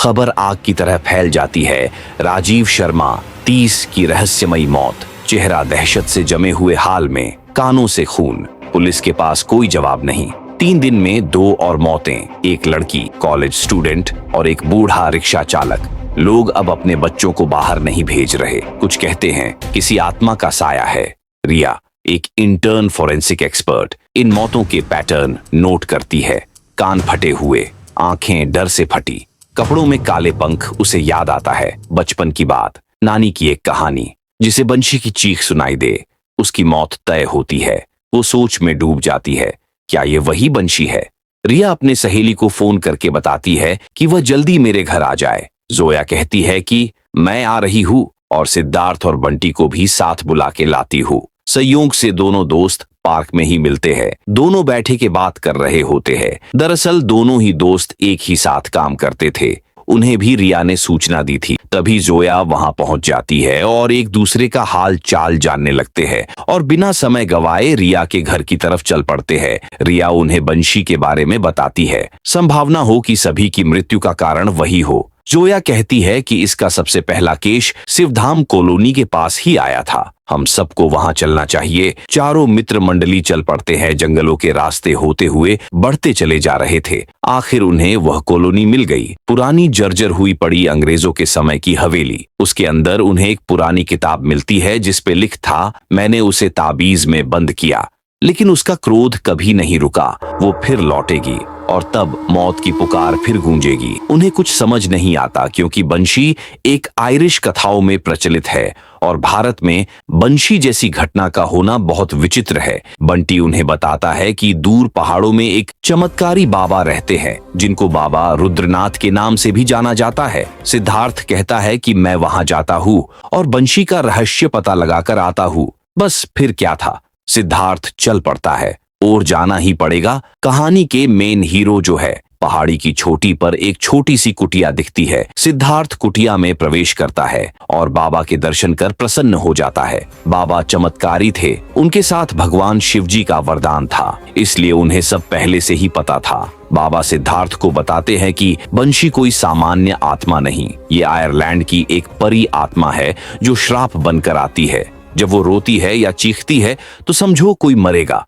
खबर आग की तरह फैल जाती है। राजीव शर्मा 30 की रहस्यमयी मौत, चेहरा दहशत से जमे हुए हाल में, कानों से खून। पुलिस के पास कोई जवाब नहीं। 3 दिन में 2 और मौतें, एक लड़की, कॉलेज स्टूडेंट और एक बूढ़ा रिक्शा चालक। लोग अब अपने बच्चों को बाहर नहीं भेज रहे। कुछ कहते हैं किसी आत्मा का साया है। रिया, एक इंटर्न फॉरेंसिक एक्सपर्ट, इन मौतों के पैटर्न नोट करती है। कान फटे हुए, आंखें डर से फटी, कपड़ों में काले पंख। उसे याद आता है बचपन की बात, नानी की एक कहानी जिसे बंशी की चीख सुनाई दे। उसकी मौत तय होती है। वो सोच में डूब जाती है, क्या ये वही बंशी है? रिया अपने सहेली को फोन करके बताती है कि वह जल्दी मेरे घर आ जाए। जोया कहती है कि मैं आ रही हूँ और सिद्धार्थ और बंटी को भी साथ बुला के लाती हूँ। संयोग से दोनों दोस्त पार्क में ही मिलते हैं। दोनों बैठे के बात कर रहे होते हैं। दरअसल दोनों ही दोस्त एक ही साथ काम करते थे। उन्हें भी रिया ने सूचना दी थी। तभी जोया वहां पहुंच जाती है और एक दूसरे का हाल चाल जानने लगते हैं और बिना समय गवाए रिया के घर की तरफ चल पड़ते हैं। रिया उन्हें बंशी के बारे में बताती है। संभावना हो कि सभी की मृत्यु का कारण वही हो। जोया कहती है कि इसका सबसे पहला केस शिवधाम कॉलोनी के पास ही आया था। हम सबको वहां चलना चाहिए। चारों मित्र मंडली चल पड़ते हैं। जंगलों के रास्ते होते हुए बढ़ते चले जा रहे थे। आखिर उन्हें वह कॉलोनी मिल गई। पुरानी जर्जर हुई पड़ी अंग्रेजों के समय की हवेली। उसके अंदर उन्हें एक पुरानी किताब मिलती है जिसपे लिख था, मैंने उसे ताबीज में बंद किया। लेकिन उसका क्रोध कभी नहीं रुका। वो फिर लौटेगी और तब मौत की पुकार फिर गूंजेगी। उन्हें कुछ समझ नहीं आता क्योंकि बंशी एक आयरिश कथाओं में प्रचलित है और भारत में बंशी जैसी घटना का होना बहुत विचित्र है। बंटी उन्हें बताता है कि दूर पहाड़ों में एक चमत्कारी बाबा रहते हैं जिनको बाबा रुद्रनाथ के नाम से भी जाना जाता है। सिद्धार्थ कहता है कि मैं वहां जाता हूँ और बंशी का रहस्य पता लगाकर आता हूँ। बस फिर क्या था, सिद्धार्थ चल पड़ता है और जाना ही पड़ेगा। कहानी के मेन हीरो जो है, पहाड़ी की चोटी पर एक छोटी सी कुटिया दिखती है। सिद्धार्थ कुटिया में प्रवेश करता है और बाबा के दर्शन कर प्रसन्न हो जाता है। बाबा चमत्कारी थे। उनके साथ भगवान शिवजी का वरदान था, इसलिए उन्हें सब पहले से ही पता था। बाबा सिद्धार्थ को बताते हैं कि बंशी कोई सामान्य आत्मा नहीं, ये आयरलैंड की एक परी आत्मा है जो श्राप बनकर आती है। जब वो रोती है या चीखती है तो समझो कोई मरेगा।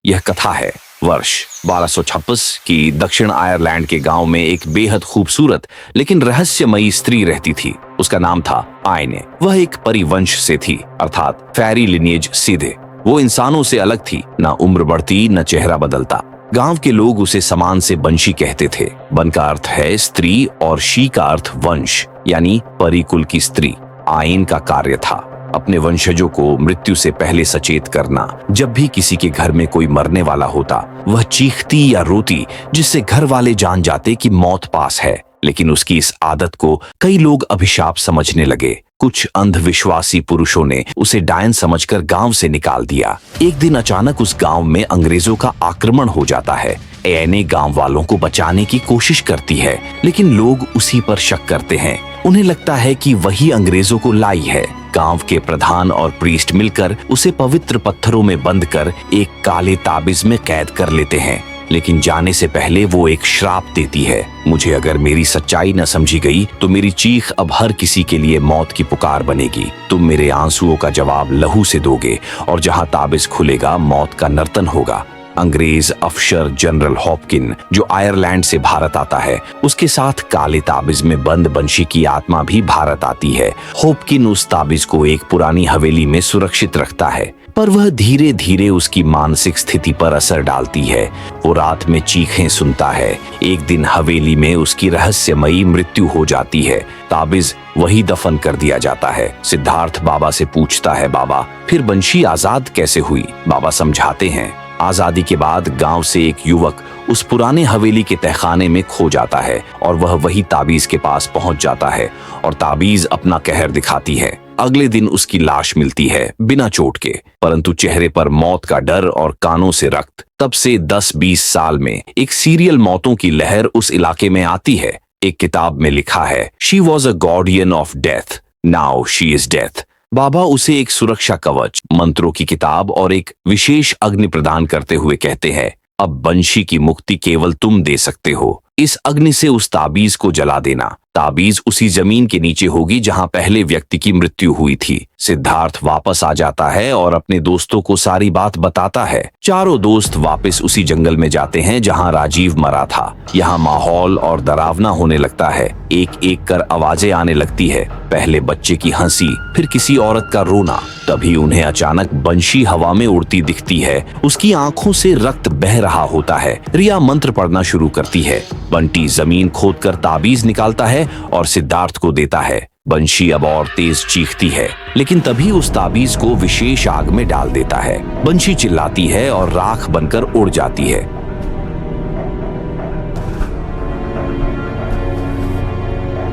यह कथा है। वर्ष 1226 की दक्षिण आयरलैंड के गांव में एक बेहद खूबसूरत लेकिन रहस्यमयी स्त्री रहती थी। उसका नाम था आयने। वह एक परिवंश से थी, अर्थात फेरी लिनिएज सीधे। वो इंसानों से अलग थी, न उम्र बढ़ती न चेहरा बदलता। गांव के लोग उसे समान से बंशी कहते थे। बन का अर्थ है स्त्री और शी का अर्थ वंश, यानी परिकुल की स्त्री। आयन का कार्य था अपने वंशजों को मृत्यु से पहले सचेत करना। जब भी किसी के घर में कोई मरने वाला होता, वह चीखती या रोती जिससे घर वाले जान जाते कि मौत पास है। लेकिन उसकी इस आदत को कई लोग अभिशाप समझने लगे। कुछ अंधविश्वासी पुरुषों ने उसे डायन समझकर गांव से निकाल दिया। एक दिन अचानक उस गांव में अंग्रेजों का आक्रमण हो जाता है। एने गांव वालों को बचाने की कोशिश करती है, लेकिन लोग उसी पर शक करते हैं। उन्हें लगता है कि वही अंग्रेजों को लाई है। गांव के प्रधान और प्रीस्ट मिलकर उसे पवित्र पत्थरों में बंद कर एक काले ताबिज में कैद कर लेते हैं। लेकिन जाने से पहले वो एक श्राप देती है, मुझे अगर मेरी सच्चाई न समझी गई तो मेरी चीख अब हर किसी के लिए मौत की पुकार बनेगी। तुम मेरे आंसुओं का जवाब लहू से दोगे और जहां ताबिज खुलेगा मौत का नर्तन होगा। अंग्रेज अफसर जनरल हॉपकिन जो आयरलैंड से भारत आता है, उसके साथ काले ताबिज में बंद बंशी की आत्मा भी भारत आती है। हॉपकिन उस ताबिज को एक पुरानी हवेली में सुरक्षित रखता है, पर वह धीरे धीरे उसकी मानसिक स्थिति पर असर डालती है। वो रात में चीखें सुनता है। एक दिन हवेली में उसकी रहस्यमयी मृत्यु हो जाती है। ताबिज वही दफन कर दिया जाता है। सिद्धार्थ बाबा से पूछता है, बाबा फिर बंशी आजाद कैसे हुई? बाबा समझाते हैं, आजादी के बाद गांव से एक युवक उस पुराने हवेली के तहखाने में खो जाता है और वह वही ताबीज के पास पहुंच जाता है और ताबीज अपना कहर दिखाती है। अगले दिन उसकी लाश मिलती है, बिना चोट के, परंतु चेहरे पर मौत का डर और कानों से रक्त। तब से 10-20 साल में एक सीरियल मौतों की लहर उस इलाके में आती है। एक किताब में लिखा है, she was a guardian of death, now she is death. बाबा उसे एक सुरक्षा कवच, मंत्रों की किताब और एक विशेष अग्नि प्रदान करते हुए कहते हैं, अब बंशी की मुक्ति केवल तुम दे सकते हो। इस अग्नि से उस ताबीज को जला देना। ताबीज उसी जमीन के नीचे होगी जहां पहले व्यक्ति की मृत्यु हुई थी। सिद्धार्थ वापस आ जाता है और अपने दोस्तों को सारी बात बताता है। चारों दोस्त वापस उसी जंगल में जाते हैं जहां राजीव मरा था। यहाँ माहौल और डरावना होने लगता है। एक एक कर आवाजें आने लगती है, पहले बच्चे की हंसी, फिर किसी औरत का रोना। तभी उन्हें अचानक बंशी हवा में उड़ती दिखती है। उसकी आंखों से रक्त बह रहा होता है। रिया मंत्र पढ़ना शुरू करती है। बंटी जमीन खोदकर ताबीज निकालता है और सिद्धार्थ को देता है। बंशी अब और तेज चीखती है, लेकिन तभी उस ताबीज को विशेष आग में डाल देता है। बंशी चिल्लाती है और राख बनकर उड़ जाती है।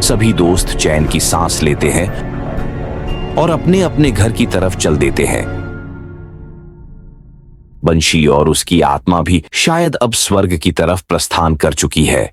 सभी दोस्त चैन की सांस लेते हैं और अपने अपने घर की तरफ चल देते हैं। बंशी और उसकी आत्मा भी शायद अब स्वर्ग की तरफ प्रस्थान कर चुकी है।